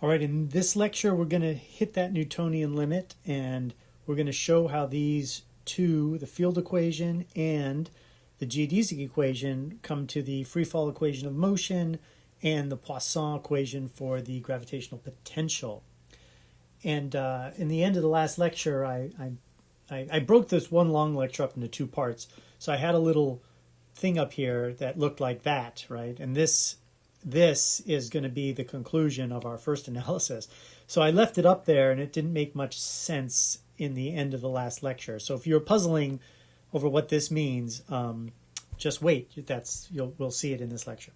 All right, in this lecture, we're going to hit that Newtonian limit, and we're going to show how these two, the field equation and the geodesic equation, come to the free fall equation of motion and the Poisson equation for the gravitational potential. And in the end of the last lecture, I broke this one long lecture up into two parts. So I had a little thing up here that looked like that, right? And this is going to be the conclusion of our first analysis. So I left it up there, and it didn't make much sense in the end of the last lecture. So if you're puzzling over what this means, just wait. We'll see it in this lecture.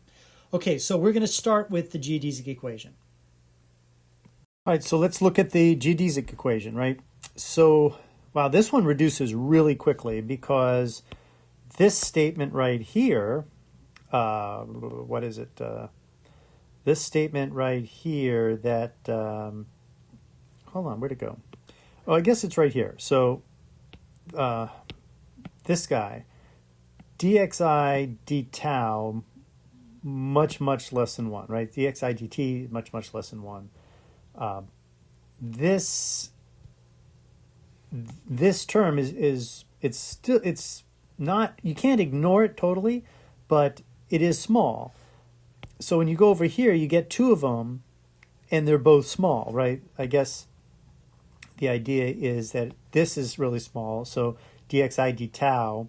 Okay, so we're going to start with the geodesic equation. All right, so let's look at the geodesic equation, right? So, wow, this one reduces really quickly because this statement right here, what is it? This statement right here that, hold on, where'd it go? Oh, I guess it's right here. So this guy, dxi d tau, much less than 1, right? dxi dt, much less than 1. This term it's not, you can't ignore it totally, but it is small. So when you go over here, you get two of them, and they're both small, right? I guess the idea is that this is really small, so dxi d tau,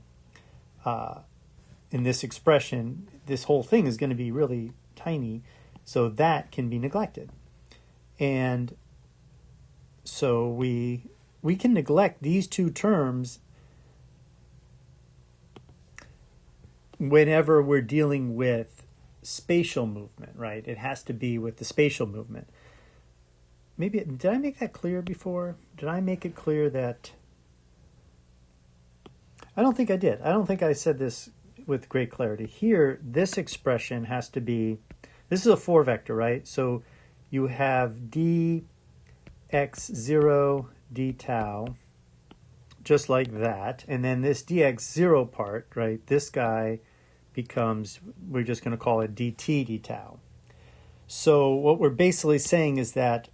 in this expression, this whole thing is going to be really tiny, so that can be neglected. And so we can neglect these two terms whenever we're dealing with spatial movement, right? It has to be with the spatial movement. Maybe, did I make that clear before? Did I make it clear that... I don't think I did. I don't think I said this with great clarity. Here, this expression has to be... This is a 4-vector, right? So you have dx0 d tau, just like that. And then this dx0 part, right? This guy becomes, we're just going to call it dt d tau. So what we're basically saying is that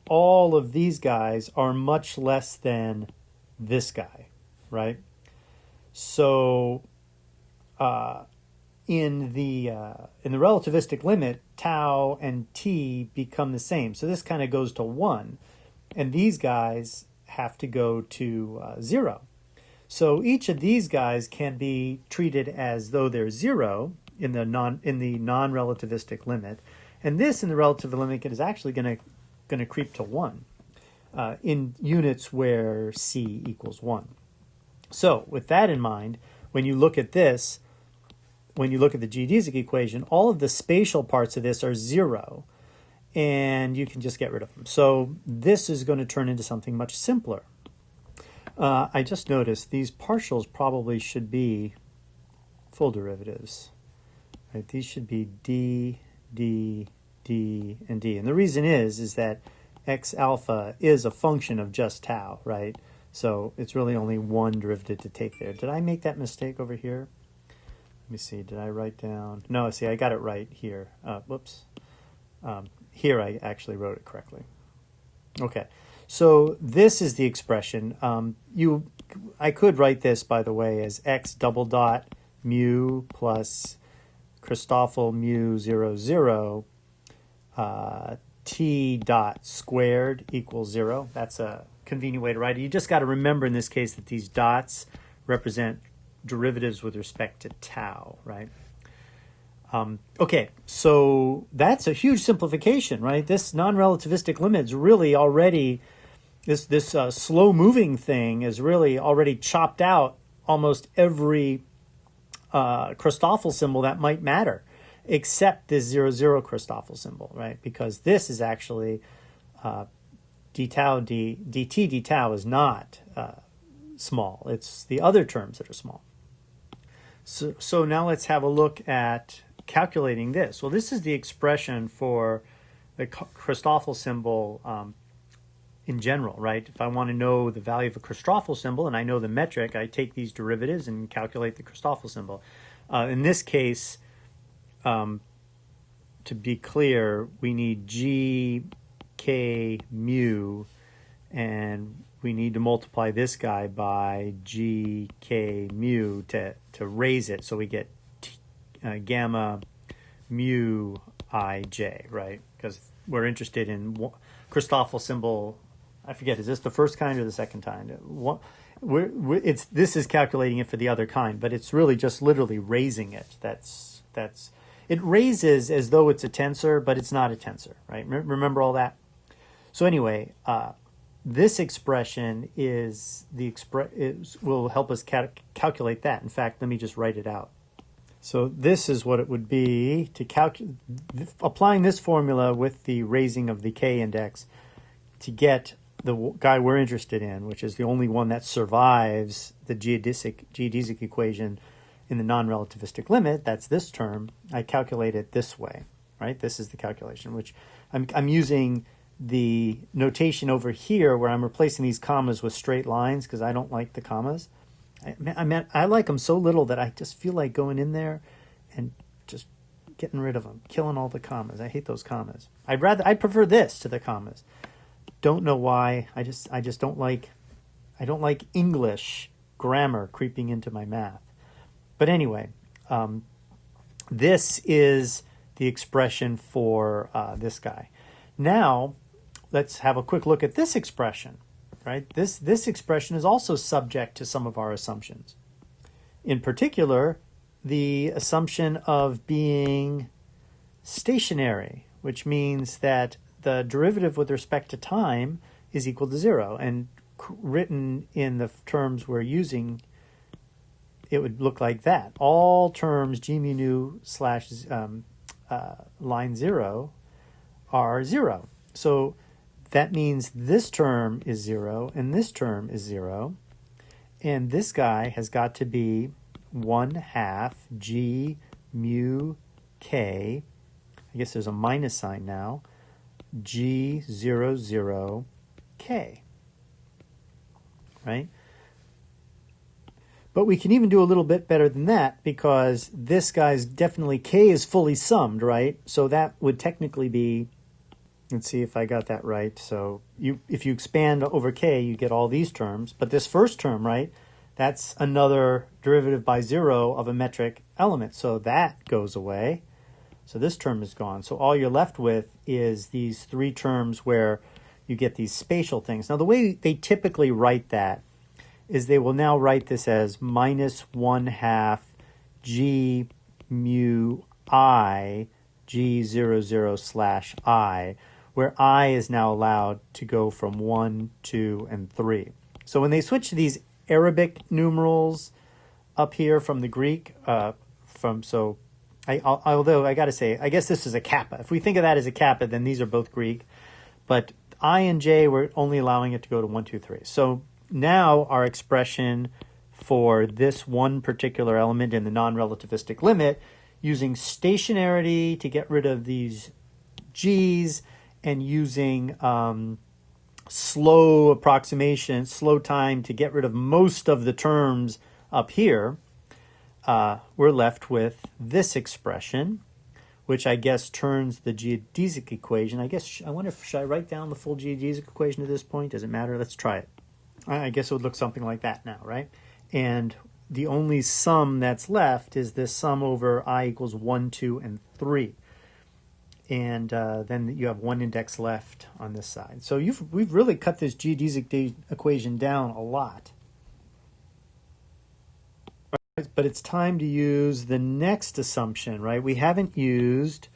all of these guys are much less than this guy, right? So in the relativistic limit, tau and t become the same. So this kind of goes to 1, and these guys have to go to 0. So each of these guys can be treated as though they're 0 in the non-relativistic limit, and this in the relative limit is actually going to creep to 1 in units where c equals 1. So with that in mind, when you look at this, when you look at the geodesic equation, all of the spatial parts of this are 0, and you can just get rid of them. So this is going to turn into something much simpler. I just noticed these partials probably should be full derivatives. Right? These should be d, d, d, and d. And the reason is that x alpha is a function of just tau, right? So it's really only one derivative to take there. Did I make that mistake over here? Let me see, did I write down? No, see, I got it right here. Whoops. Here I actually wrote it correctly. Okay, so this is the expression. I could write this, by the way, as x double dot mu plus Christoffel mu 0, 0, t dot squared equals 0. That's a convenient way to write it. You just got to remember in this case that these dots represent derivatives with respect to tau, right? Okay, so that's a huge simplification, right? This non-relativistic limit is really already, this slow-moving thing is really already chopped out almost every Christoffel symbol that might matter, except this 0, 0 Christoffel symbol, right? Because this is actually d tau, dt d tau is not small. It's the other terms that are small. So now let's have a look at calculating this. Well, this is the expression for the Christoffel symbol in general, right? If I want to know the value of a Christoffel symbol and I know the metric, I take these derivatives and calculate the Christoffel symbol. In this case, to be clear, we need g k mu, and we need to multiply this guy by g k mu to raise it, so we get gamma mu ij, right? Because we're interested in Christoffel symbol. I forget, is this the first kind or the second kind? This is calculating it for the other kind, but it's really just literally raising it. It raises as though it's a tensor, but it's not a tensor, right? Remember all that? So anyway, this expression will help us calculate that. In fact, let me just write it out. So this is what it would be to applying this formula with the raising of the k index to get the guy we're interested in, which is the only one that survives the geodesic equation in the non-relativistic limit. That's this term. I calculate it this way, right? This is the calculation, which I'm using the notation over here where I'm replacing these commas with straight lines because I don't like the commas. I like them so little that I just feel like going in there and just getting rid of them, killing all the commas. I hate those commas. I prefer this to the commas. Don't know why. I just don't like English grammar creeping into my math. But anyway, this is the expression for this guy. Now, let's have a quick look at this expression, right? This expression is also subject to some of our assumptions. In particular, the assumption of being stationary, which means that the derivative with respect to time is equal to 0. And written in the terms we're using, it would look like that. All terms g mu nu slash line 0 are 0. So that means this term is 0 and this term is 0. And this guy has got to be 1/2 g mu k. I guess there's a minus sign now. g 0, 0 k. Right? But we can even do a little bit better than that because this guy's definitely k is fully summed, right? So that would technically be, let's see if I got that right. So if you expand over k, you get all these terms. But this first term, right, that's another derivative by 0 of a metric element. So that goes away. So this term is gone. So all you're left with is these three terms where you get these spatial things. Now, the way they typically write that is they will now write this as minus 1/2 g mu I g 0, 0 slash I, where I is now allowed to go from 1, 2, and 3. So when they switch to these Arabic numerals up here from the Greek, although I got to say, I guess this is a kappa. If we think of that as a kappa, then these are both Greek. But I and J, we're only allowing it to go to 1, 2, 3. So now our expression for this one particular element in the non-relativistic limit, using stationarity to get rid of these G's and using slow approximation, slow time to get rid of most of the terms up here, we're left with this expression, which I guess turns the geodesic equation. I wonder if, should I write down the full geodesic equation at this point? Does it matter? Let's try it. I guess it would look something like that now, right? And the only sum that's left is this sum over I equals 1, 2, and 3. And then you have one index left on this side. So we've really cut this geodesic equation down a lot. But it's time to use the next assumption, right? We haven't used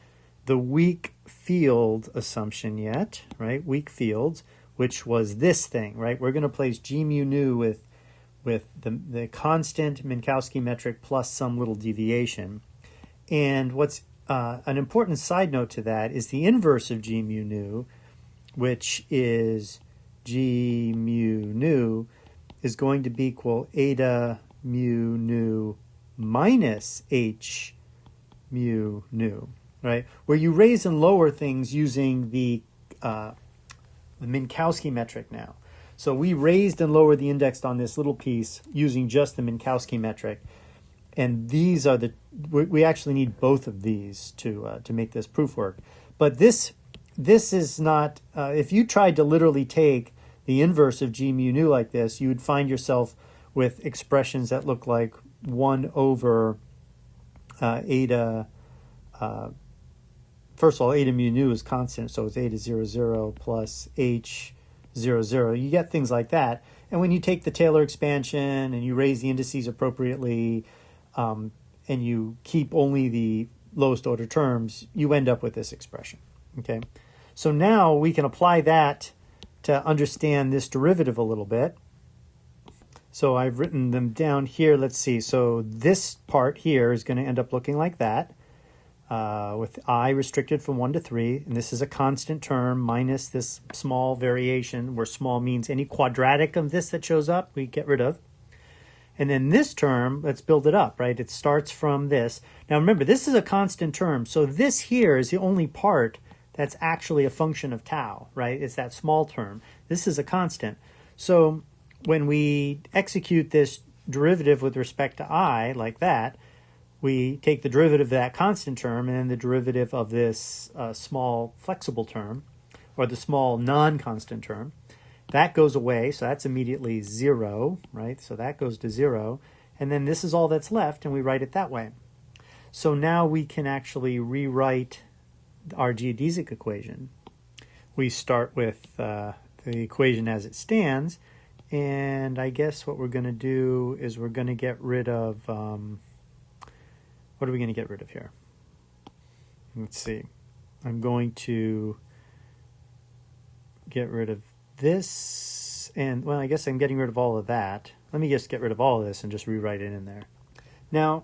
the weak field assumption yet, right? Weak fields, which was this thing, right? We're going to place g mu nu with the constant Minkowski metric plus some little deviation. And what's an important side note to that is the inverse of g mu nu, which is g mu nu is going to be equal eta mu nu minus h mu nu, right? Where you raise and lower things using the Minkowski metric now. So we raised and lowered the index on this little piece using just the Minkowski metric. And these are we actually need both of these to make this proof work. But this this is not, if you tried to literally take the inverse of g mu nu like this, you would find yourself with expressions that look like 1 over eta. First of all, eta mu nu is constant, so it's eta 0, 0 plus h 0, 0. You get things like that. And when you take the Taylor expansion and you raise the indices appropriately, and you keep only the lowest order terms, you end up with this expression. Okay, so now we can apply that to understand this derivative a little bit. So I've written them down here. Let's see. So this part here is going to end up looking like that, with I restricted from 1 to 3. And this is a constant term minus this small variation, where small means any quadratic of this that shows up, we get rid of. And then this term, let's build it up, right? It starts from this. Now remember, this is a constant term. So this here is the only part that's actually a function of tau, right? It's that small term. This is a constant. So when we execute this derivative with respect to I, like that, we take the derivative of that constant term and then the derivative of this small flexible term, or the small non-constant term. That goes away, so that's immediately 0, right? So that goes to 0. And then this is all that's left, and we write it that way. So now we can actually rewrite our geodesic equation. We start with the equation as it stands, and I guess what we're going to do is we're going to get rid of, what are we going to get rid of here? Let's see. I'm going to get rid of this, and well, I guess I'm getting rid of all of that. Let me just get rid of all of this and just rewrite it in there. Now,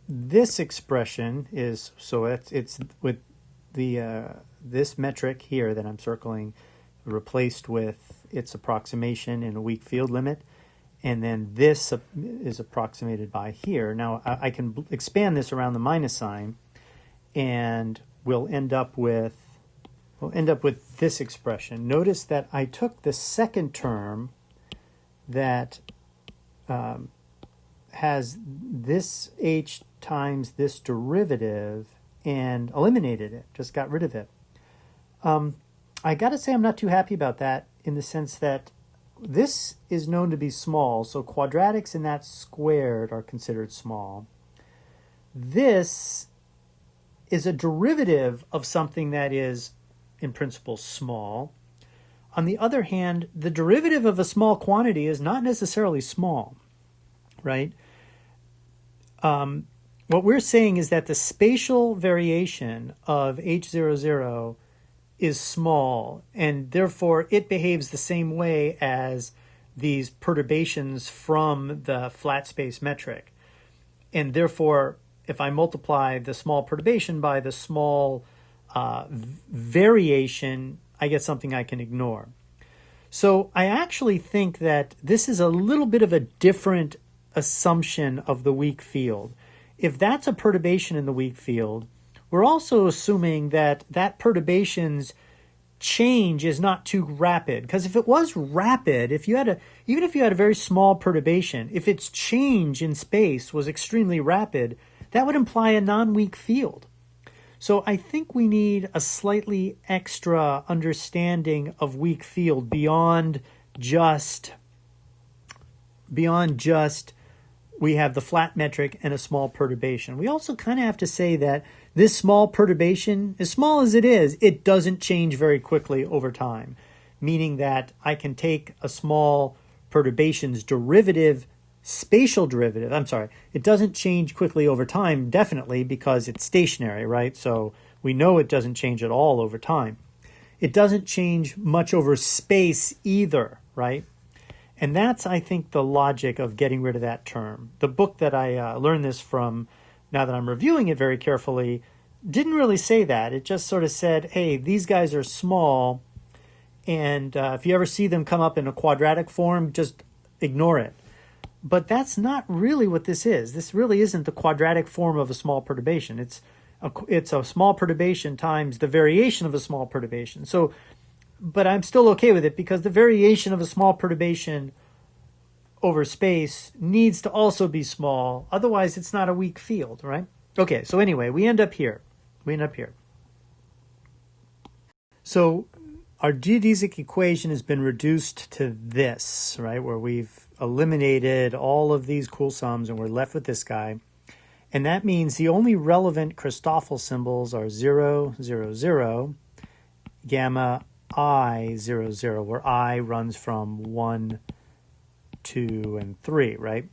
this expression is, so it's with the this metric here that I'm circling replaced with its approximation in a weak field limit, and then this is approximated by here. Now I can expand this around the minus sign, and we'll end up with this expression. Notice that I took the second term that has this h times this derivative and eliminated it, just got rid of it. I got to say I'm not too happy about that, in the sense that this is known to be small, so quadratics in that squared are considered small. This is a derivative of something that is in principle small. On the other hand, the derivative of a small quantity is not necessarily small, right? What we're saying is that the spatial variation of h00 is small, and therefore it behaves the same way as these perturbations from the flat space metric. And therefore, if I multiply the small perturbation by the small variation, I get something I can ignore. So I actually think that this is a little bit of a different assumption of the weak field. If that's a perturbation in the weak field, we're also assuming that that perturbation's change is not too rapid. Because if it was rapid, even if you had a very small perturbation, if its change in space was extremely rapid, that would imply a non-weak field. So I think we need a slightly extra understanding of weak field beyond just we have the flat metric and a small perturbation. We also kind of have to say that this small perturbation, as small as it is, it doesn't change very quickly over time, meaning that I can take a small perturbation's derivative, spatial derivative, it doesn't change quickly over time, definitely, because it's stationary, right? So we know it doesn't change at all over time. It doesn't change much over space either, right? And that's, I think, the logic of getting rid of that term. The book that I learned this from, now that I'm reviewing it very carefully, didn't really say that. It just sort of said, hey, these guys are small, and if you ever see them come up in a quadratic form, just ignore it. But that's not really what this is. This really isn't the quadratic form of a small perturbation. It's a small perturbation times the variation of a small perturbation. So, but I'm still okay with it, because the variation of a small perturbation over space needs to also be small. Otherwise, it's not a weak field, right? Okay, so anyway, we end up here. So our geodesic equation has been reduced to this, right, where we've eliminated all of these cool sums and we're left with this guy. And that means the only relevant Christoffel symbols are 0, 0, 0, gamma I, 0, 0, where I runs from 1, 2, and 3, right?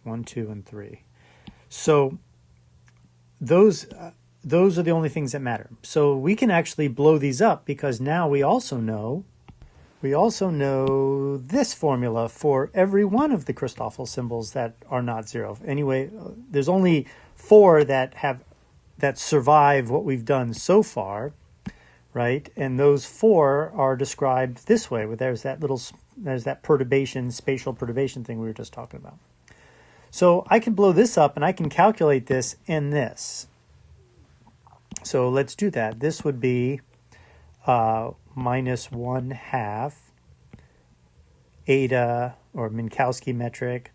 1, 2, and 3. So those are the only things that matter. So we can actually blow these up because now we also know this formula for every one of the Christoffel symbols that are not 0. Anyway, there's only 4 that survive what we've done so far, right? And those 4 are described this way. There's that perturbation, spatial perturbation thing we were just talking about. So I can blow this up and I can calculate this and this. So let's do that. This would be minus 1/2 eta, or Minkowski metric,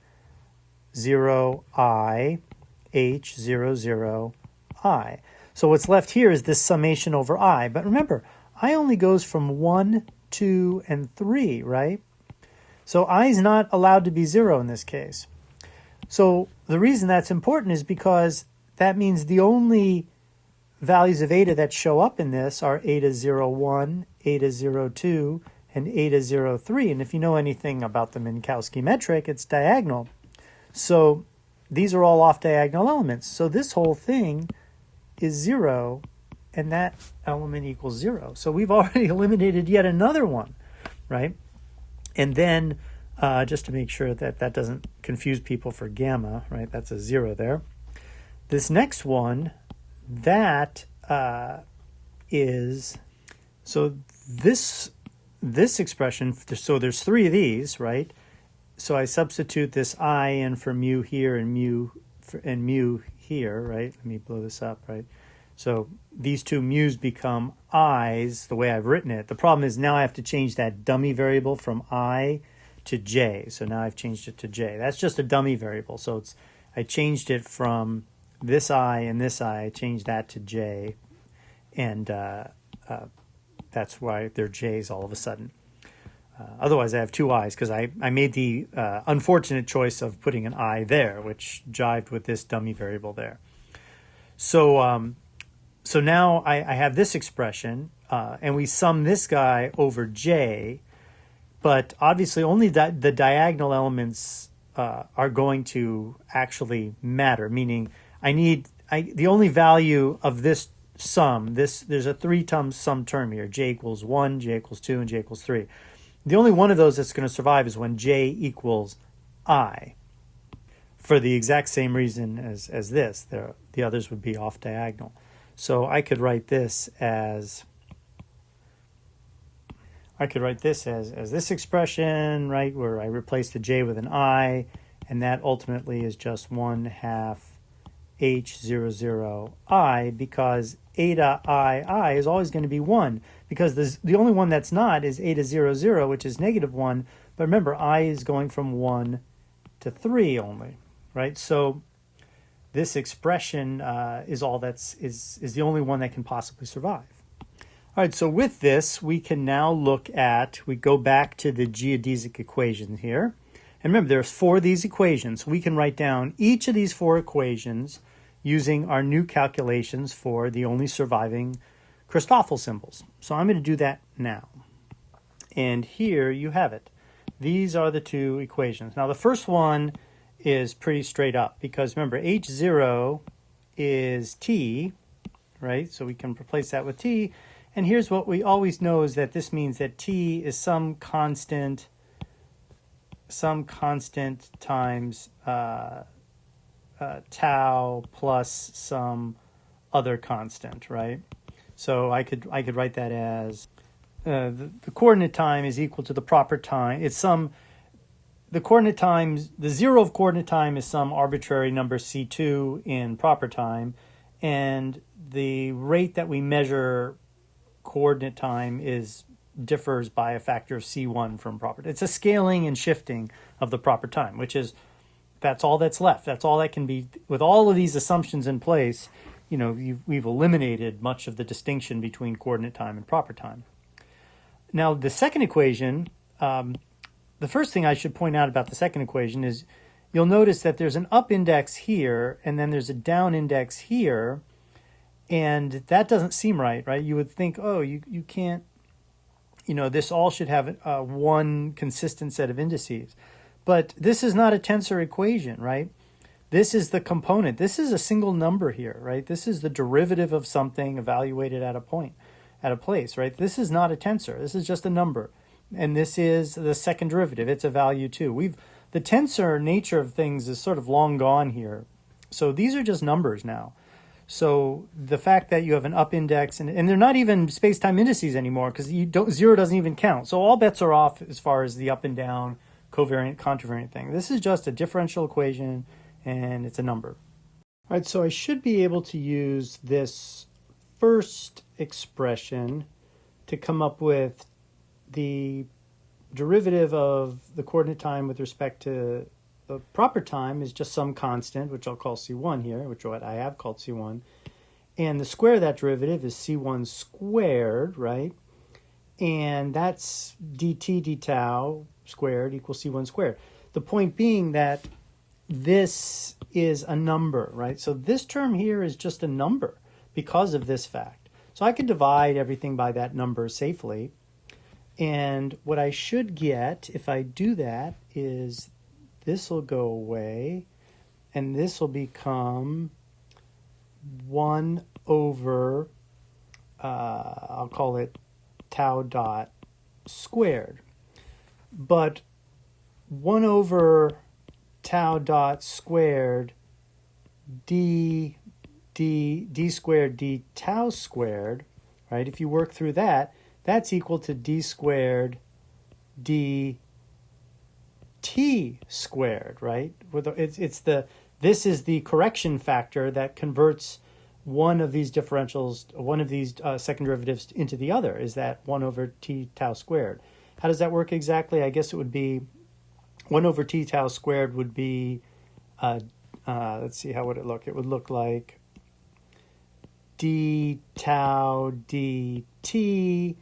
0I, H, 0, 0, I. So what's left here is this summation over I. But remember, I only goes from 1, 2, and 3, right? So I is not allowed to be 0 in this case. So the reason that's important is because that means the only values of eta that show up in this are eta 0, 1, eta 0, 2, and eta 0, 3. And if you know anything about the Minkowski metric, it's diagonal. So these are all off diagonal elements. So this whole thing is 0, and that element equals 0. So we've already eliminated yet another one, right? And then just to make sure that that doesn't confuse people for gamma, right? That's a 0 there. This next one, that is, so this expression, so there's 3 of these, right? So I substitute this I in for mu here and mu here, right? Let me blow this up, right? So these two mu's become i's the way I've written it. The problem is now I have to change that dummy variable from I to j. So now I've changed it to j. That's just a dummy variable. So I changed it from this I and this I changed that to j, and that's why they're j's all of a sudden. Otherwise, I have 2 i's because I made the unfortunate choice of putting an I there, which jived with this dummy variable there. So so now I have this expression, and we sum this guy over j, but obviously only the diagonal elements are going to actually matter, meaning the only value of this sum, there's a 3-term sum term here, j equals 1, j equals 2, and j equals 3. The only one of those that's going to survive is when j equals I, for the exact same reason as this. The others would be off diagonal. So I could write this as this expression, right, where I replace the j with an I, and that ultimately is just 1/2 h 0, 0, I, because eta I is always going to be 1, because the only one that's not is eta 0, 0, which is -1. But remember, I is going from 1 to 3 only, right? So this expression is the only one that can possibly survive. All right, so with this, we can now we go back to the geodesic equation here. And remember, there's 4 of these equations. We can write down each of these 4 equations using our new calculations for the only surviving Christoffel symbols. So I'm going to do that now. And here you have it. These are the 2 equations. Now the first one is pretty straight up because remember, h0 is t, right? So we can replace that with t. And here's what we always know is that this means that t is some constant times tau plus some other constant, right? So I could write that as the coordinate time is equal to the proper time. It's the 0 of coordinate time is some arbitrary number c2 in proper time, and the rate that we measure coordinate time differs by a factor of c1 from proper. It's a scaling and shifting of the proper time, that's all that's left. That's all that can be. With all of these assumptions in place, we've eliminated much of the distinction between coordinate time and proper time. Now, the second equation, the first thing I should point out about the second equation is you'll notice that there's an up index here, and then there's a down index here, and that doesn't seem right, right? You would think, oh, you can't, this all should have one consistent set of indices. But this is not a tensor equation, right? This is the component. This is a single number here, right? This is the derivative of something evaluated at a point, at a place, right? This is not a tensor. This is just a number. And this is the second derivative. It's a value too. The tensor nature of things is sort of long gone here. So these are just numbers now. So the fact that you have an up index, and they're not even space-time indices anymore because zero doesn't even count. So all bets are off as far as the up and down, covariant, contravariant thing. This is just a differential equation, and it's a number. All right, so I should be able to use this first expression to come up with the derivative of the coordinate time with respect to the proper time is just some constant, which I'll call C1 here, which what I have called C1. And the square of that derivative is C1 squared, right? And that's dt d tau squared equals C1 squared. The point being that this is a number, right? So this term here is just a number because of this fact. So I can divide everything by that number safely. And what I should get, if I do that, is this will go away, and this will become 1 over, I'll call it tau dot squared. But 1 over tau dot squared d squared d tau squared, right? If you work through that, that's equal to d squared d t squared, right? This is the correction factor that converts one of these differentials, one of these second derivatives into the other, is that 1 over t tau squared. How does that work exactly? I guess it would be 1 over t tau squared would be, let's see, how would it look? It would look like d tau dt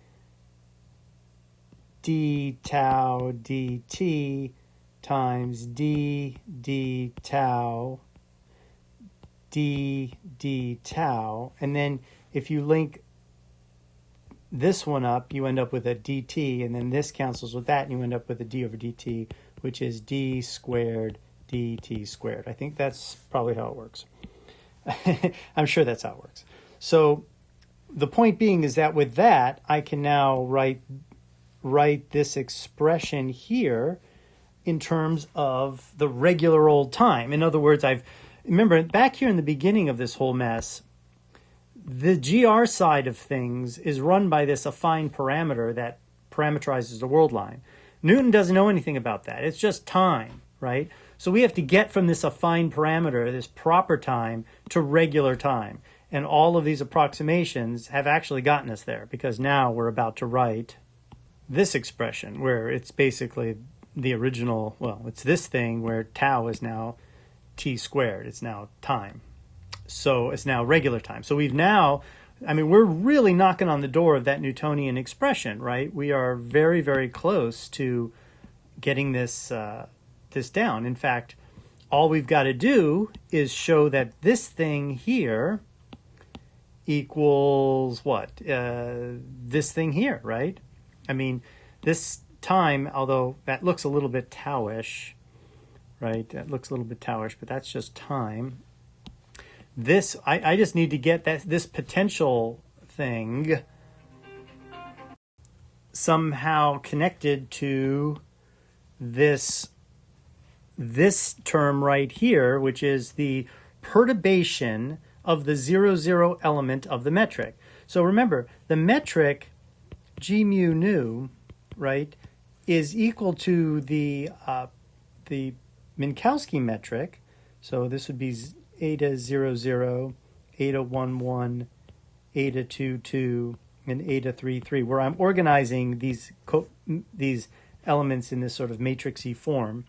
d tau dt times d tau d tau. And then if you link this one up, you end up with a dt, and then this cancels with that, and you end up with a d over dt, which is d squared dt squared. I think that's probably how it works. I'm sure that's how it works. So the point being is that with that, I can now write this expression here in terms of the regular old time. In other words, remember back here in the beginning of this whole mess, the GR side of things is run by this affine parameter that parameterizes the world line. Newton doesn't know anything about that. It's just time, right? So we have to get from this affine parameter, this proper time, to regular time. And all of these approximations have actually gotten us there, because now we're about to write this expression where it's basically the original, it's this thing where tau is now t squared. It's now time. So it's now regular time. So we're really knocking on the door of that Newtonian expression, right? We are very, very close to getting this down. In fact, all we've got to do is show that this thing here equals what? This thing here, right? I mean, this time, although that looks a little bit tau-ish, right? That looks a little bit tau-ish, but that's just time. This, I just need to get this potential thing somehow connected to this term right here, which is the perturbation of the 0, element of the metric. So remember, the metric g mu nu, right, is equal to the Minkowski metric. So this would be eta 0, eta 1, eta 2, and eta 3, where I'm organizing these elements in this sort of matrixy form.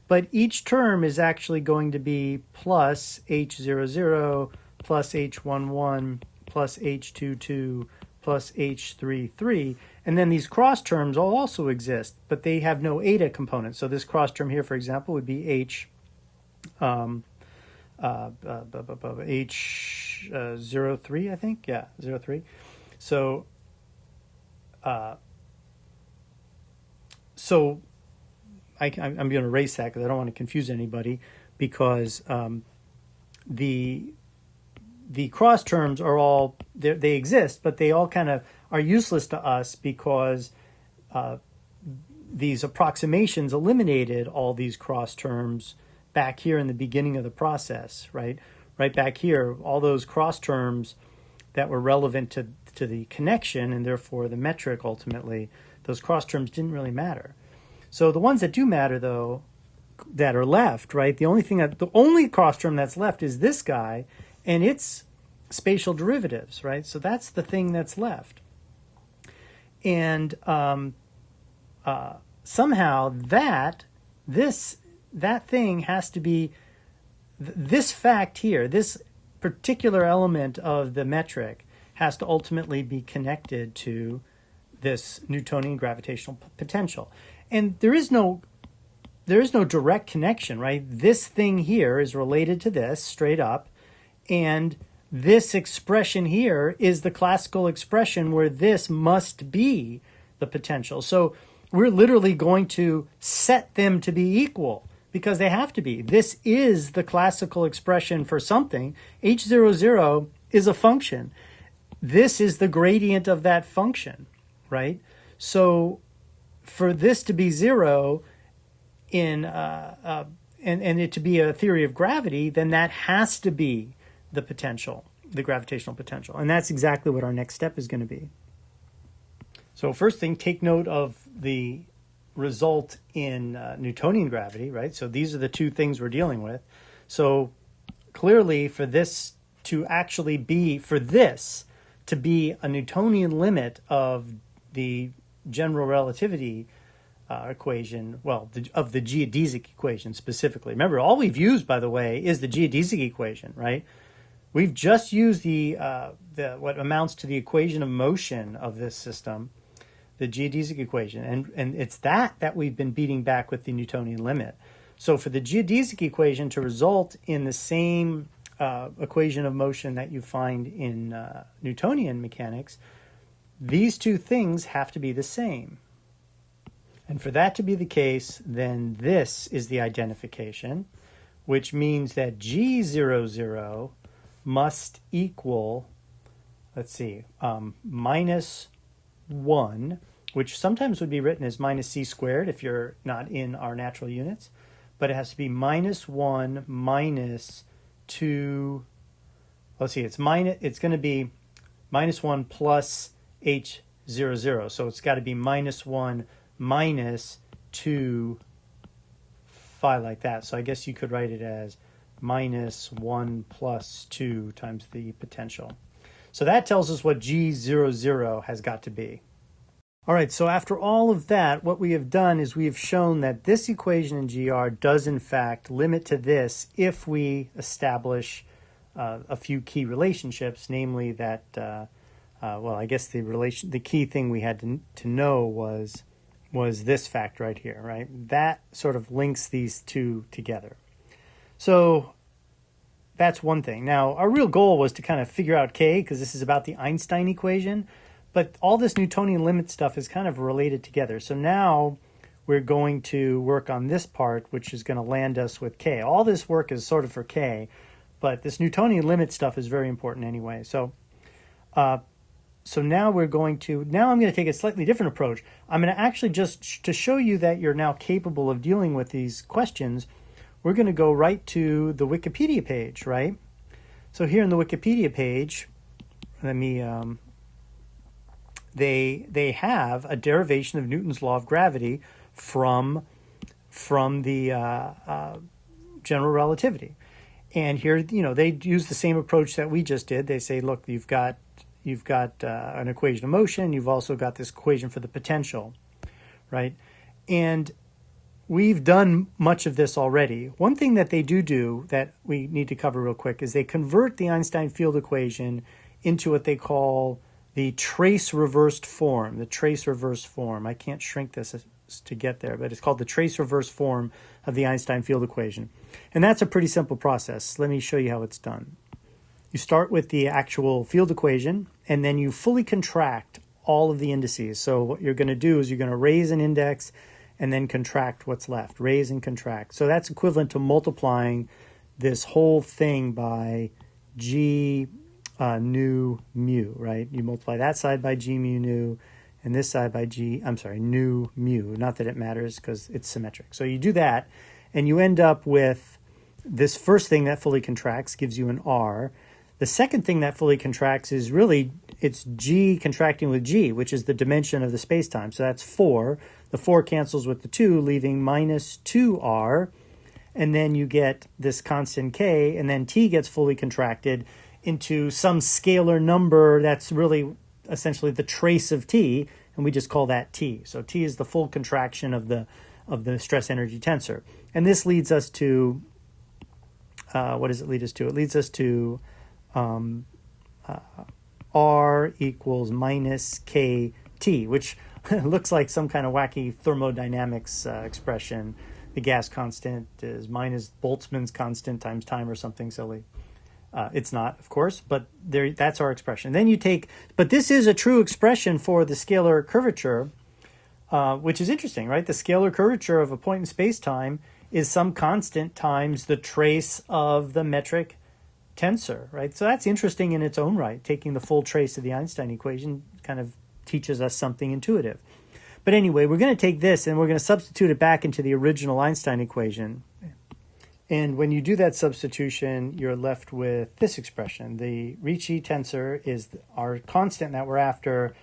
But each term is actually going to be plus h 0, plus h 1, plus h 2, plus h3, and then these cross terms all also exist, but they have no eta component. So this cross term here, for example, would be h03, I think. Yeah, 03. So I'm going to erase that because I don't want to confuse anybody, because the cross terms are all, they exist, but they all kind of are useless to us because these approximations eliminated all these cross terms back here in the beginning of the process, right? Right back here, all those cross terms that were relevant to the connection and therefore the metric ultimately, those cross terms didn't really matter. So the ones that do matter, though, that are left, right? The only cross term that's left is this guy and its spatial derivatives, right? So that's the thing that's left. And somehow that thing has to be, this fact here, this particular element of the metric has to ultimately be connected to this Newtonian gravitational potential. And there is no direct connection, right? This thing here is related to this straight up, and this expression here is the classical expression where this must be the potential. So we're literally going to set them to be equal because they have to be. This is the classical expression for something. H00 is a function. This is the gradient of that function, right? So for this to be zero and it to be a theory of gravity, then that has to be the potential, the gravitational potential. And that's exactly what our next step is going to be. So first thing, take note of the result in Newtonian gravity, right? So these are the two things we're dealing with. So clearly for this to actually be, for this to be a Newtonian limit of the general relativity equation, well, of the geodesic equation specifically. Remember, all we've used, by the way, is the geodesic equation, right? We've just used the what amounts to the equation of motion of this system, the geodesic equation, and it's that we've been beating back with the Newtonian limit. So for the geodesic equation to result in the same equation of motion that you find in Newtonian mechanics, these two things have to be the same. And for that to be the case, then this is the identification, which means that G00 must equal, let's see, minus 1, which sometimes would be written as minus c squared if you're not in our natural units, but it has to be minus 1 minus 2, let's see, it's going to be minus 1 plus H00, so it's got to be minus 1 minus 2 phi like that. So I guess you could write it as minus 1 plus 2 times the potential. So that tells us what G00 has got to be. All right, so after all of that, what we have done is we have shown that this equation in GR does in fact limit to this if we establish a few key relationships, namely that, well, I guess the key thing we had to know was this fact right here, right? That sort of links these two together. So that's one thing. Now, our real goal was to kind of figure out K, because this is about the Einstein equation, but all this Newtonian limit stuff is kind of related together. So now we're going to work on this part, which is going to land us with K. All this work is sort of for K, but this Newtonian limit stuff is very important anyway. So now I'm going to take a slightly different approach. I'm going to actually just to show you that you're now capable of dealing with these questions, we're going to go right to the Wikipedia page, right? So here in the Wikipedia page, let me, they have a derivation of Newton's law of gravity from the general relativity. And here, they use the same approach that we just did. They say, look, you've got an equation of motion. You've also got this equation for the potential, right? And we've done much of this already. One thing that they do that we need to cover real quick is they convert the Einstein field equation into what they call the trace reversed form, I can't shrink this to get there, but it's called the trace reverse form of the Einstein field equation. And that's a pretty simple process. Let me show you how it's done. You start with the actual field equation, and then you fully contract all of the indices. So what you're going to do is you're going to raise an index and then contract what's left, raise and contract. So that's equivalent to multiplying this whole thing by g nu mu, right? You multiply that side by g mu nu and this side by nu mu. Not that it matters because it's symmetric. So you do that and you end up with this first thing that fully contracts, gives you an r. The second thing that fully contracts is really, it's g contracting with g, which is the dimension of the space-time. So that's 4. The 4 cancels with the 2, leaving minus 2r. And then you get this constant k, and then t gets fully contracted into some scalar number that's really essentially the trace of t, and we just call that t. So t is the full contraction of the stress energy tensor. And this leads us to, what does it lead us to? It leads us to r equals minus kt, which looks like some kind of wacky thermodynamics expression. The gas constant is minus Boltzmann's constant times time or something silly. It's not, of course, but that's our expression. Then you take, but this is a true expression for the scalar curvature, which is interesting, right? The scalar curvature of a point in space-time is some constant times the trace of the metric tensor, right? So that's interesting in its own right. Taking the full trace of the Einstein equation kind of teaches us something intuitive. But anyway, we're going to take this and we're going to substitute it back into the original Einstein equation. And when you do that substitution, you're left with this expression. The Ricci tensor is our constant that we're after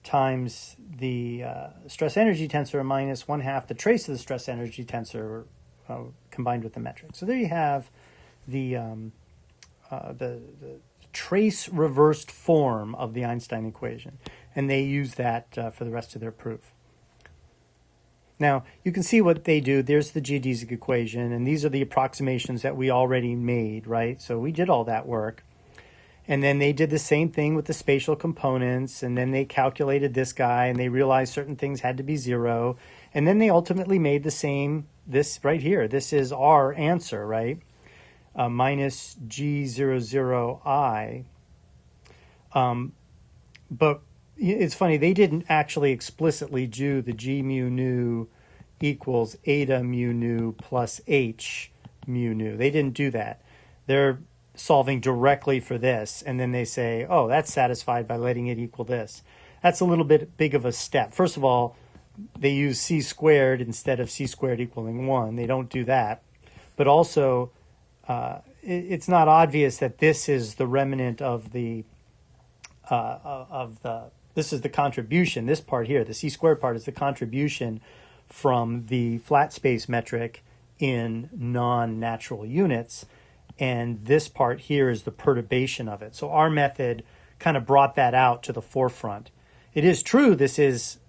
times the stress energy tensor minus 1/2 the trace of the stress energy tensor combined with the metric. So there you have the trace reversed form of the Einstein equation. And they use that for the rest of their proof. Now, you can see what they do. There's the geodesic equation, and these are the approximations that we already made, right? So we did all that work. And then they did the same thing with the spatial components, and then they calculated this guy, and they realized certain things had to be 0. And then they ultimately made the same, this right here. This is our answer, right? Minus G00I. But it's funny, they didn't actually explicitly do the G mu nu equals eta mu nu plus H mu nu. They didn't do that. They're solving directly for this, and then they say, oh, that's satisfied by letting it equal this. That's a little bit big of a step. First of all, they use c squared instead of c squared equaling 1. They don't do that. But also, it's not obvious that this is the remnant of the this is the contribution. This part here, the c squared part, is the contribution from the flat space metric in non-natural units. And this part here is the perturbation of it. So our method kind of brought that out to the forefront. It is true this is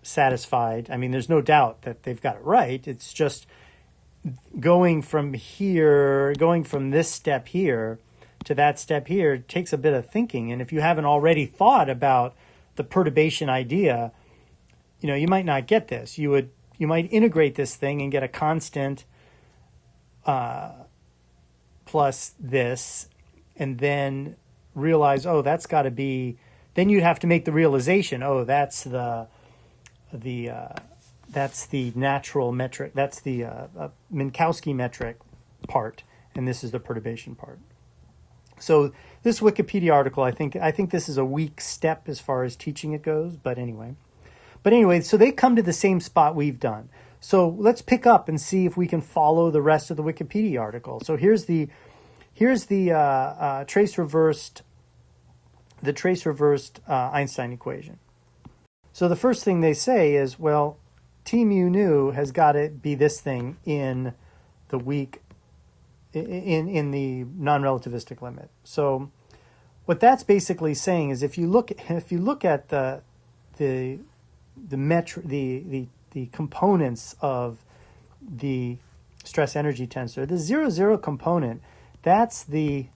satisfied. I mean, there's no doubt that they've got it right. It's just going from this step here to that step here takes a bit of thinking. And if you haven't already thought about the perturbation idea, you might not get this. You might integrate this thing and get a constant plus this, and then realize, oh, that's got to be. Then you'd have to make the realization, oh, that's the natural metric. That's the Minkowski metric part, and this is the perturbation part. So this Wikipedia article, I think this is a weak step as far as teaching it goes, but anyway, so they come to the same spot we've done. So let's pick up and see if we can follow the rest of the Wikipedia article. So here's the trace reversed Einstein equation. So the first thing they say is, well, T mu nu has got to be this thing in the weak in the non-relativistic limit. So what that's basically saying is if you look at the components of the stress energy tensor, the 0,0 component, that's the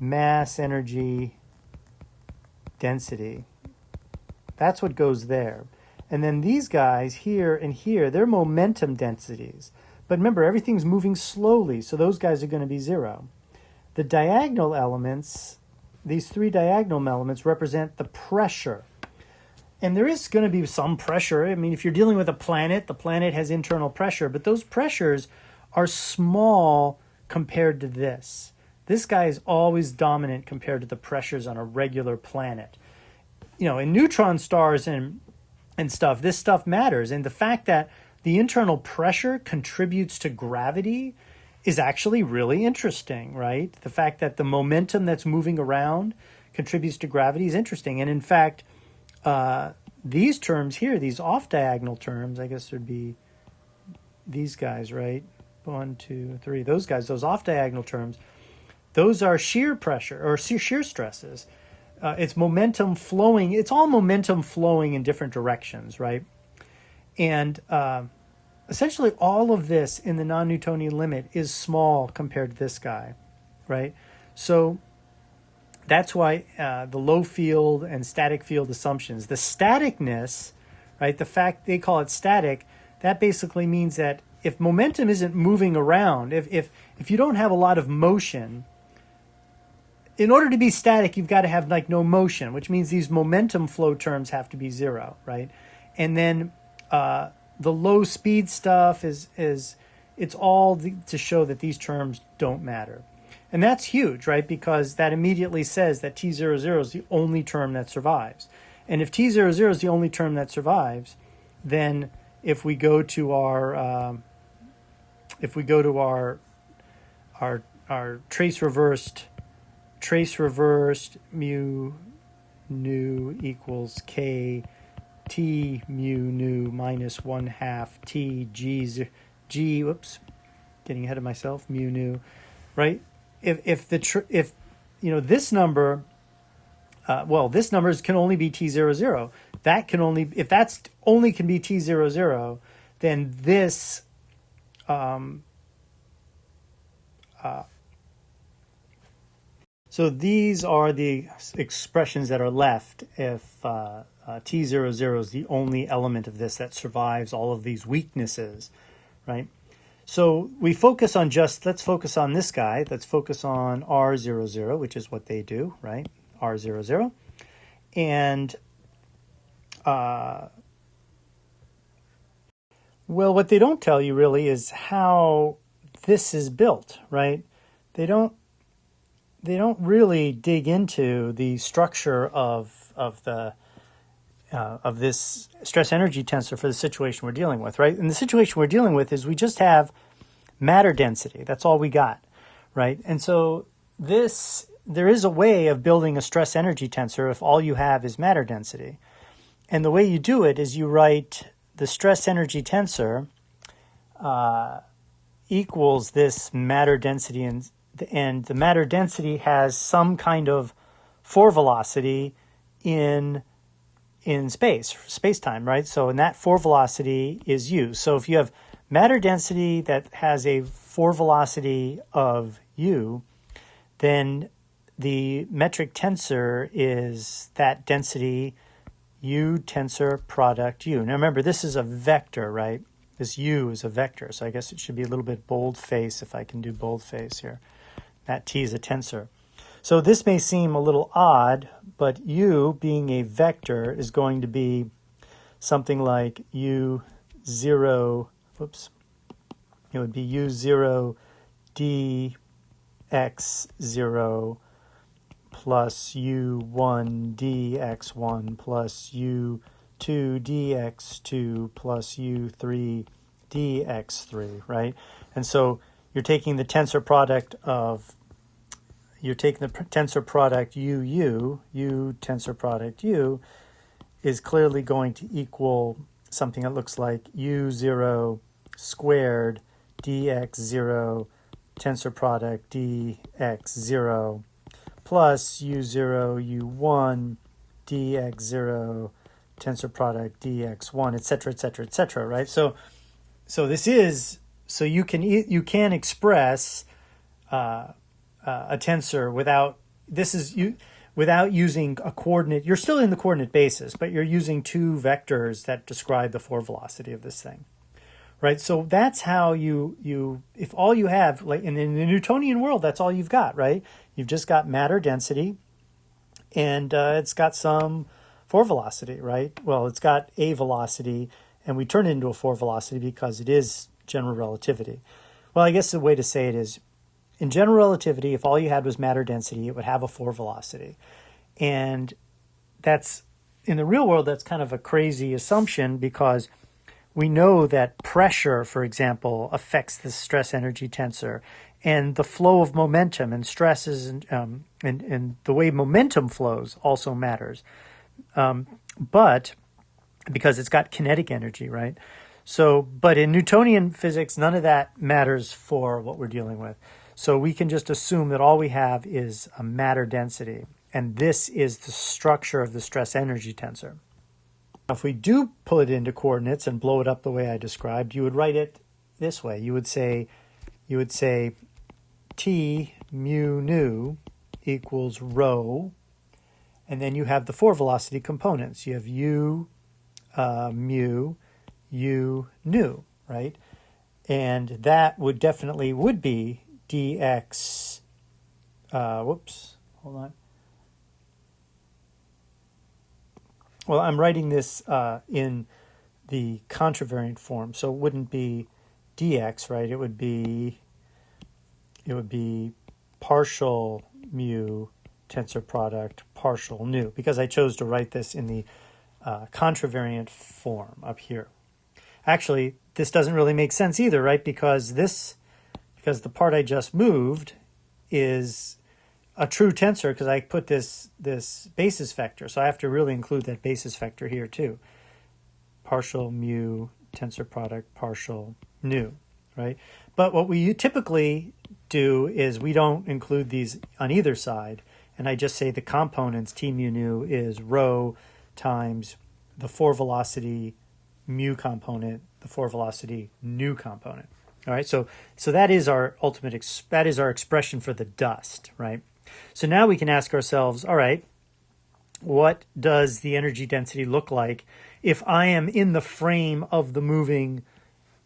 mass energy density. That's what goes there. And then these guys here and here, they're momentum densities. But remember, everything's moving slowly, so those guys are going to be 0. The diagonal elements, these 3 diagonal elements, represent the pressure. And there is going to be some pressure. I mean, if you're dealing with a planet, the planet has internal pressure, but those pressures are small compared to this. This guy is always dominant compared to the pressures on a regular planet. You know, in neutron stars and stuff, this stuff matters. And the fact that the internal pressure contributes to gravity is actually really interesting, right? The fact that the momentum that's moving around contributes to gravity is interesting. And in fact, these terms here, these off-diagonal terms, I guess there'd be these guys, right? 1, 2, 3, those guys, those off-diagonal terms, those are shear pressure or shear stresses. It's momentum flowing. It's all momentum flowing in different directions, right? And essentially all of this in the non-Newtonian limit is small compared to this guy, right? So that's why the low field and static field assumptions, the staticness, right? The fact they call it static, that basically means that if momentum isn't moving around, if you don't have a lot of motion, in order to be static, you've got to have like no motion, which means these momentum flow terms have to be 0, right? And then the low speed stuff is it's all to show that these terms don't matter. And that's huge, right? Because that immediately says that T00 is the only term that survives. And if T00 is the only term that survives, then if we go to our trace reversed mu nu equals k t mu nu minus 1/2 t g whoops, getting ahead of myself, mu nu, right? If this number, this number can only be T00. That can only, if that's only can be T00, then this so these are the expressions that are left if T00 is the only element of this that survives all of these weaknesses, right? So we focus on let's focus on this guy. Let's focus on R00, which is what they do, right? R00. And, well, what they don't tell you really is how this is built, right? They don't really dig into the structure of this stress energy tensor for the situation we're dealing with, right? And the situation we're dealing with is we just have matter density. That's all we got, right? And so there is a way of building a stress energy tensor if all you have is matter density. And the way you do it is you write the stress energy tensor equals this matter density, and the matter density has some kind of 4 velocity in space-time, right? So and that 4 velocity is u. So if you have matter density that has a 4 velocity of u, then the metric tensor is that density u tensor product u. Now remember, this is a vector, right? This u is a vector, so I guess it should be a little bit boldface if I can do boldface here. That t is a tensor. So this may seem a little odd, but u being a vector is going to be something like u0, whoops, it would be u0 dx0 plus u1 dx1 plus u2 dx2 plus u3 dx3, right? And so you're taking the tensor product u tensor product u is clearly going to equal something that looks like u0 squared dx0 tensor product dx0 plus u0 u1 dx0 tensor product dx1, etc., etc., etc., right? So this is, so you can express a tensor without, this is, without using a coordinate. You're still in the coordinate basis, but you're using two vectors that describe the floor velocity of this thing, right? So that's how you if all you have, like in the Newtonian world, that's all you've got, right? You've just got matter density, and it's got some floor velocity, right? Well, it's got a velocity, and we turn it into a floor velocity because it is general relativity. Well, I guess the way to say it is, in general relativity, if all you had was matter density, it would have a floor velocity. And that's, in the real world, that's kind of a crazy assumption because we know that pressure, for example, affects the stress energy tensor, and the flow of momentum and stresses and the way momentum flows also matters. But because it's got kinetic energy, right? So, but in Newtonian physics, none of that matters for what we're dealing with. So we can just assume that all we have is a matter density, and this is the structure of the stress energy tensor. If we do pull it into coordinates and blow it up the way I described, you would write it this way. You would say T mu nu equals rho, and then you have the floor velocity components. You have u mu u nu, right? And that would definitely be dx, whoops, hold on. Well, I'm writing this in the contravariant form, so it wouldn't be dx, right? It would be partial mu tensor product partial nu, because I chose to write this in the contravariant form up here. Actually, this doesn't really make sense either, right? Because the part I just moved is a true tensor because I put this basis vector. So I have to really include that basis vector here too. Partial mu tensor product partial nu, right? But what we typically do is we don't include these on either side, and I just say the components T mu nu is rho times the floor velocity mu component, the floor velocity nu component. All right, so that is our ultimate, that is our expression for the dust, right? So now we can ask ourselves, all right, what does the energy density look like if I am in the frame of the moving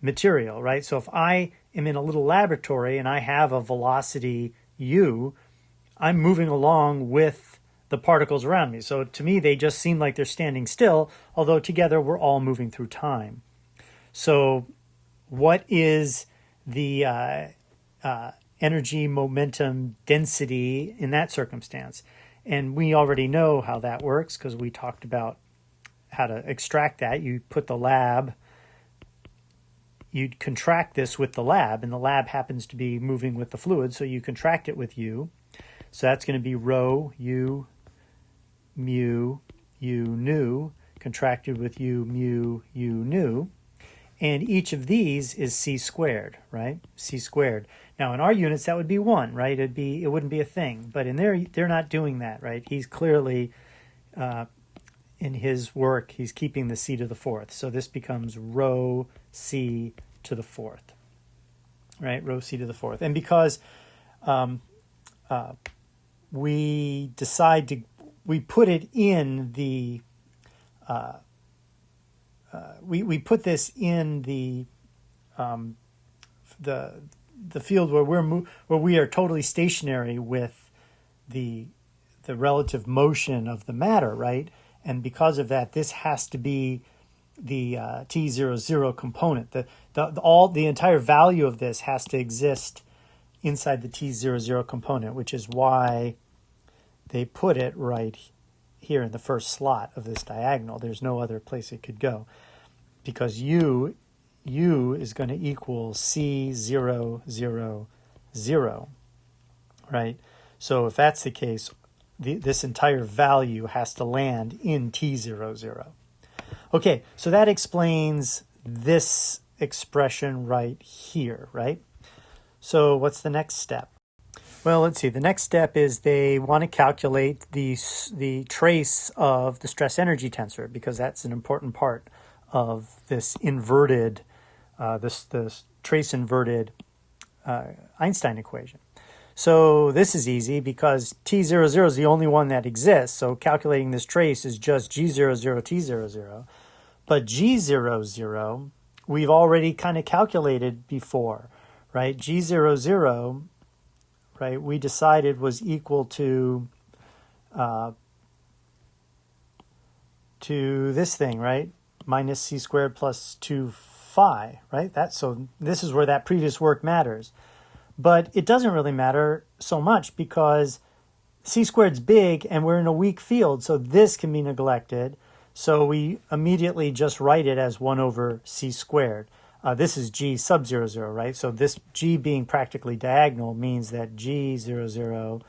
material, right? So if I am in a little laboratory and I have a velocity u, I'm moving along with the particles around me. So to me, they just seem like they're standing still, although together we're all moving through time. So what is the energy momentum density in that circumstance? And we already know how that works because we talked about how to extract that. You put the lab, you'd contract this with the lab, and the lab happens to be moving with the fluid, so you contract it with u. So that's going to be rho u mu u nu contracted with u mu u nu. And each of these is c squared, right? C squared. Now in our units that would be 1, right? It wouldn't be a thing. But in there they're not doing that, right? He's clearly in his work he's keeping the c to the 4th. So this becomes rho c to the 4th, right? Rho c to the 4th. And because we put it in the we put this in the field where we are totally stationary with the relative motion of the matter, right? And because of that, this has to be the T00 component. The entire value of this has to exist inside the T00 component, which is why they put it right here in the first slot of this diagonal. There's no other place it could go, because u is going to equal C0, 0, 0, right? So if that's the case, this entire value has to land in T00. Okay, so that explains this expression right here, right? So what's the next step? Well, let's see. The next step is they want to calculate the trace of the stress energy tensor, because that's an important part of this inverted, this trace inverted Einstein equation. So this is easy because t00 is the only one that exists. So calculating this trace is just g00, t00. But g00, we've already kind of calculated before, right? G00, right, we decided was equal to this thing, right? Minus c squared plus 2 phi, right? So this is where that previous work matters. But it doesn't really matter so much because c squared's big and we're in a weak field, so this can be neglected. So we immediately just write it as 1 over c squared. This is g sub 0, 0, right? So this g being practically diagonal means that g 0, 0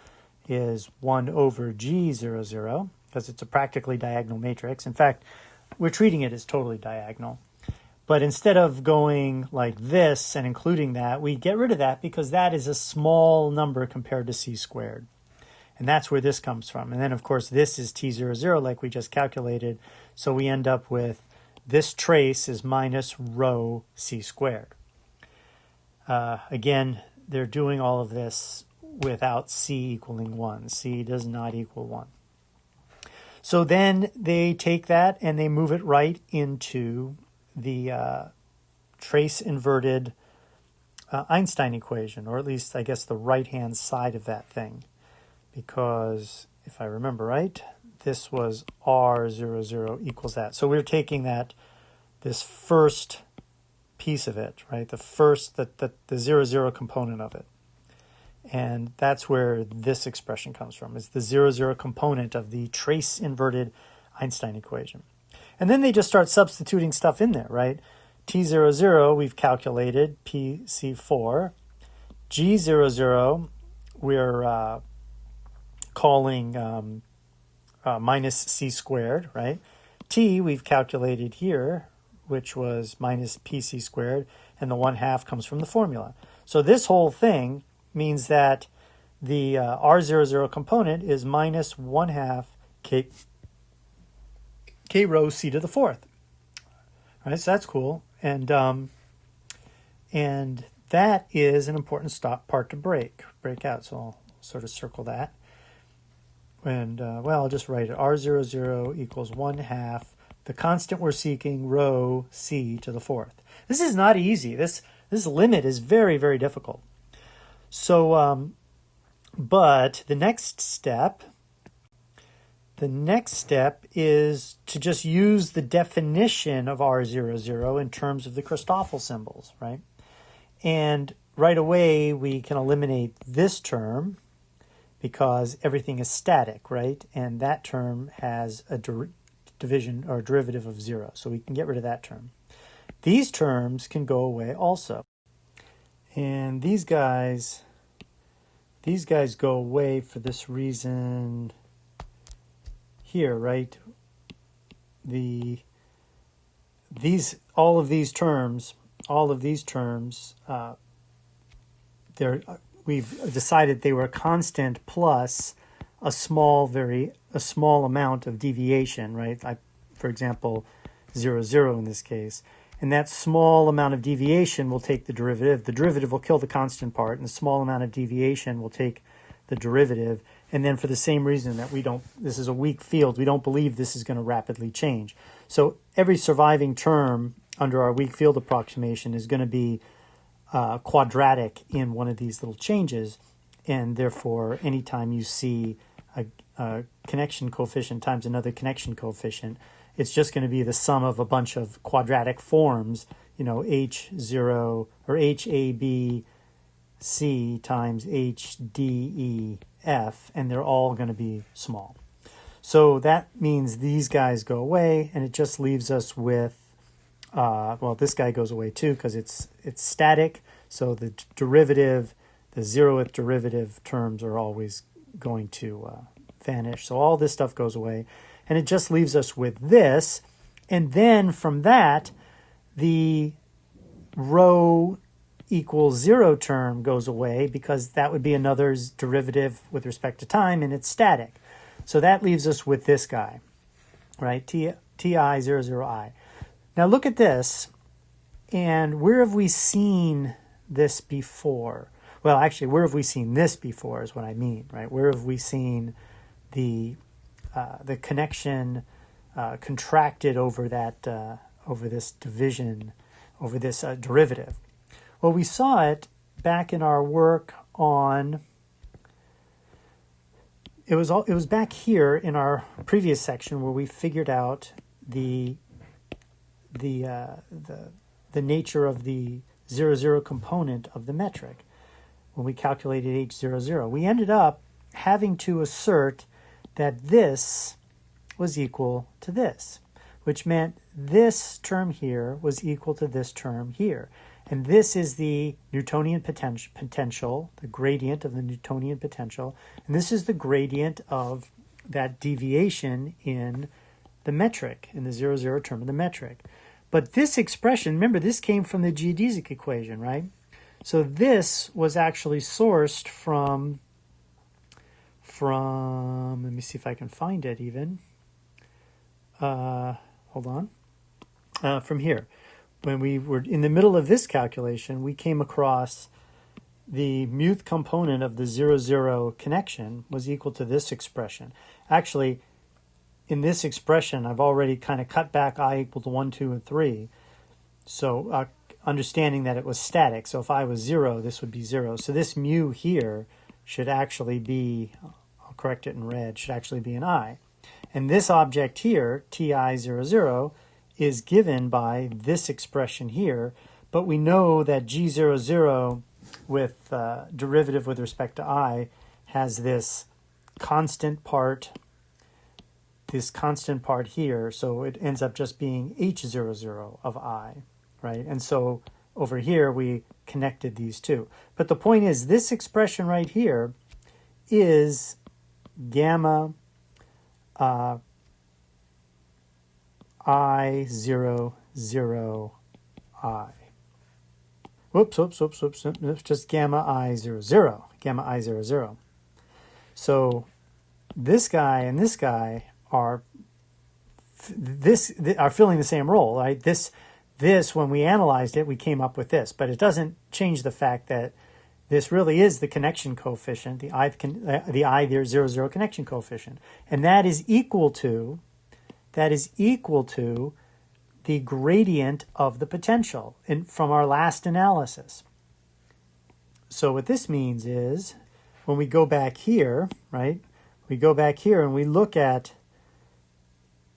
is 1 over g 0, 0 because it's a practically diagonal matrix. In fact, we're treating it as totally diagonal. But instead of going like this and including that, we get rid of that because that is a small number compared to c squared. And that's where this comes from. And then, of course, this is t00 like we just calculated. So we end up with this trace is minus rho c squared. Again, they're doing all of this without c equaling 1. C does not equal 1. So then they take that and they move it right into the trace inverted Einstein equation, or at least I guess the right-hand side of that thing. Because if I remember right, this was r00 equals that. So we're taking this first piece of it, right? The first, the 0, 0 component of it. And that's where this expression comes from, is the 0, 0 component of the trace inverted Einstein equation. And then they just start substituting stuff in there, right? T00, we've calculated, PC4. G00, we're calling minus c squared, right? T, we've calculated here, which was minus pc squared, and the 1/2 comes from the formula. So this whole thing means that the r00 component is minus 1/2 k rho c to the 4th. All right, so that's cool, and that is an important part to break out. So I'll sort of circle that, and well, I'll just write it: r00 equals 1/2 the constant we're seeking, rho c to the 4th. This is not easy. This limit is very, very difficult. So, but the next step is to just use the definition of R00 in terms of the Christoffel symbols, right? And right away we can eliminate this term because everything is static, right? And that term has a division or derivative of 0, so we can get rid of that term. These terms can go away also. And these guys go away for this reason here, right? All of these terms, we've decided they were constant plus a small amount of deviation, right? For example, 0, 0 in this case. And that small amount of deviation will take the derivative. The derivative will kill the constant part, and the small amount of deviation will take the derivative. And then for the same reason that this is a weak field, we don't believe this is going to rapidly change. So every surviving term under our weak field approximation is going to be quadratic in one of these little changes. And therefore, anytime you see a connection coefficient times another connection coefficient, it's just going to be the sum of a bunch of quadratic forms, H0 or HABC times HDEF, and they're all going to be small. So that means these guys go away, and it just leaves us with, this guy goes away too because it's static. So the derivative, the zeroth derivative terms are always going to vanish. So all this stuff goes away. And it just leaves us with this. And then from that, the rho equals 0 term goes away because that would be another derivative with respect to time, and it's static. So that leaves us with this guy, right? Ti00I. Now look at this. And where have we seen this before? well, actually, where have we seen this before is what I mean, right? Where have we seen the connection contracted over that over this division, over this derivative? Well, we saw it back in our work on. It was back here in our previous section where we figured out the nature of the 0, component of the metric when we calculated h00. We ended up having to assert that this was equal to this, which meant this term here was equal to this term here. And this is the Newtonian potential, the gradient of the Newtonian potential. And this is the gradient of that deviation in the metric, in the 0 term of the metric. But this expression, remember, this came from the geodesic equation, right? So this was actually sourced from let me see if I can find it even. Hold on. From here. When we were in the middle of this calculation, we came across the muth component of the 0 connection was equal to this expression. Actually, in this expression, I've already kind of cut back I equal to 1, 2, and 3. So understanding that it was static. So if I was 0, this would be 0. So this mu here should actually be, I'll correct it in red, should actually be an I. And this object here, ti00, is given by this expression here, but we know that g00 with derivative with respect to I has this constant part here, so it ends up just being h00 of I, right? And so over here we connected these two. But the point is, this expression right here is gamma I00 I. Whoops, just gamma I00. So this guy and this guy are filling the same role, right? This when we analyzed it, we came up with this, but it doesn't change the fact that this really is the connection coefficient, the I00 connection coefficient, and that is equal to the gradient of the potential from our last analysis. So what this means is, when we go back here, right? We go back here and we look at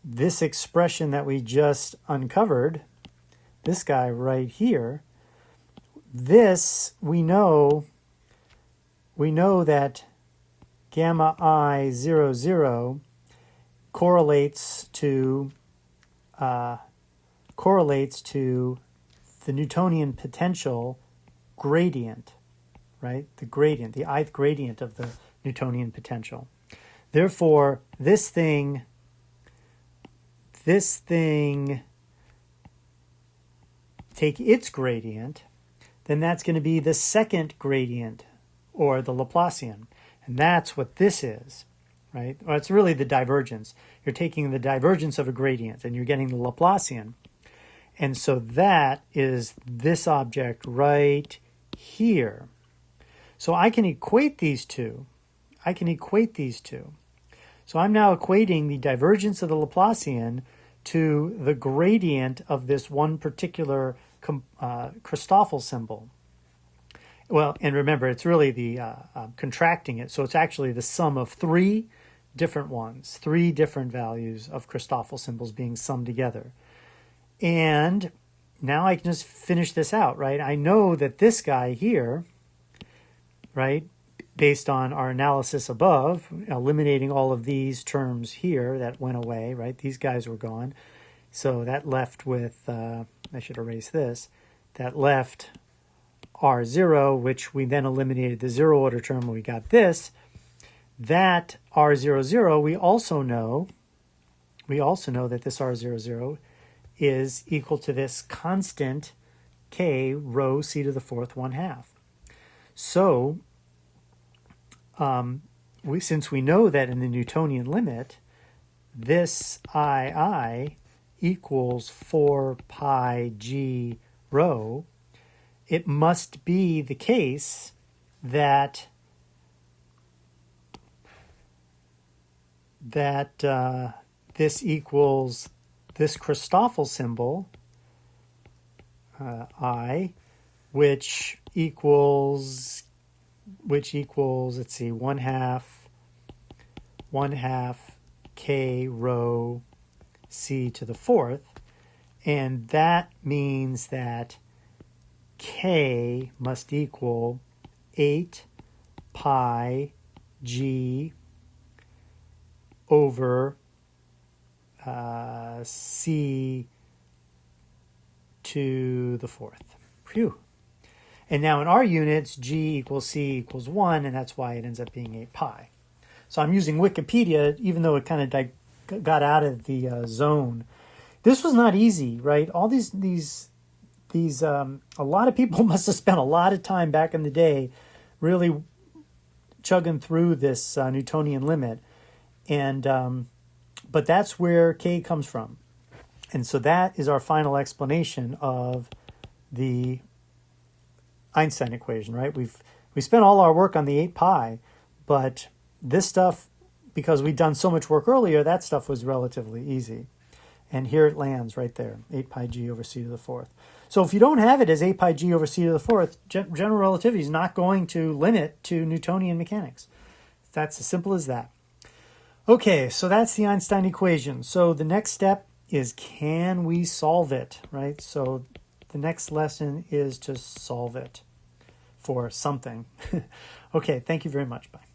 this expression that we just uncovered, this guy right here. This, we know that gamma I00 correlates to the Newtonian potential gradient, right? The gradient, the ith gradient of the Newtonian potential. Therefore, this thing take its gradient, then that's going to be the second gradient, or the Laplacian. And that's what this is, right? Well, it's really the divergence. You're taking the divergence of a gradient, and you're getting the Laplacian. And so that is this object right here. So I can equate these two. So I'm now equating the divergence of the Laplacian to the gradient of this one particular Christoffel symbol. Well, and remember, it's really the contracting it. So it's actually the sum of three different ones, three different values of Christoffel symbols being summed together. And now I can just finish this out, right? I know that this guy here, right, based on our analysis above, eliminating all of these terms here that went away, right? These guys were gone. So that left with, I should erase this, that left R0, which we then eliminated the zero order term and we got this. That R00, we also know that this R00 is equal to this constant k rho c to the fourth 1/2. So since we know that in the Newtonian limit, this II equals 4 pi g rho, it must be the case that this equals this Christoffel symbol, I, which equals, let's see, 1/2 k rho c to the fourth. And that means that k must equal 8 pi g over c to the fourth. Phew. And now in our units, g equals c equals 1, and that's why it ends up being 8 pi. So I'm using Wikipedia, even though it kind of got out of the zone. This was not easy, right? All these a lot of people must have spent a lot of time back in the day really chugging through this Newtonian limit. And but that's where k comes from. And so that is our final explanation of the Einstein equation, right? We spent all our work on the 8 pi, but this stuff, because we'd done so much work earlier, that stuff was relatively easy. And here it lands right there, 8 pi g over c to the fourth. So if you don't have it as 8 pi g over c to the fourth, general relativity is not going to limit to Newtonian mechanics. That's as simple as that. Okay, so that's the Einstein equation. So the next step is, can we solve it, right? So the next lesson is to solve it for something. Okay, thank you very much. Bye.